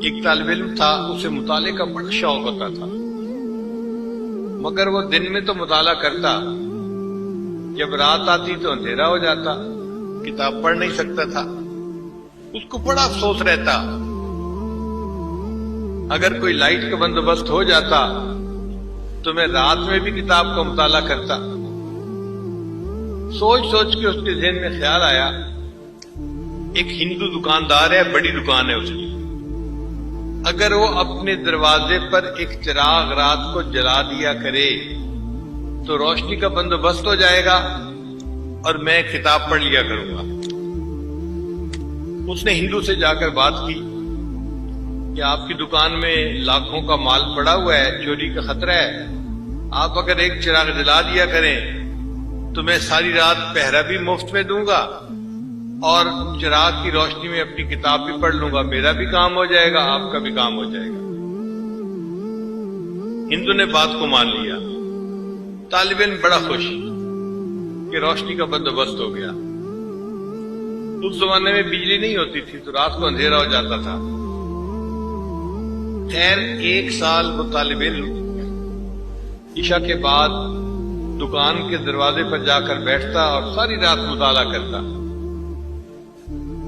ایک طالب علم تھا، اسے مطالعے کا بڑا شوق ہوتا تھا، مگر وہ دن میں تو مطالعہ کرتا، جب رات آتی تو اندھیرا ہو جاتا، کتاب پڑھ نہیں سکتا تھا۔ اس کو بڑا افسوس رہتا، اگر کوئی لائٹ کا بندوبست ہو جاتا تو میں رات میں بھی کتاب کا مطالعہ کرتا۔ سوچ سوچ کے اس کے ذہن میں خیال آیا، ایک ہندو دکاندار ہے، بڑی دکان ہے اس کی، اگر وہ اپنے دروازے پر ایک چراغ رات کو جلا دیا کرے تو روشنی کا بندوبست ہو جائے گا اور میں کتاب پڑھ لیا کروں گا۔ اس نے ہندو سے جا کر بات کی کہ آپ کی دکان میں لاکھوں کا مال پڑا ہوا ہے، چوری کا خطرہ ہے، آپ اگر ایک چراغ جلا دیا کریں تو میں ساری رات پہرا بھی مفت میں دوں گا اور چراغ کی روشنی میں اپنی کتاب بھی پڑھ لوں گا، میرا بھی کام ہو جائے گا، آپ کا بھی کام ہو جائے گا۔ ہندو نے بات کو مان لیا۔ طالب علم بڑا خوش کہ روشنی کا بندوبست ہو گیا۔ اس زمانے میں بجلی نہیں ہوتی تھی تو رات کو اندھیرا ہو جاتا تھا۔ خیر، ایک سال وہ طالب علم عشاء کے بعد دکان کے دروازے پر جا کر بیٹھتا اور ساری رات مطالعہ کرتا۔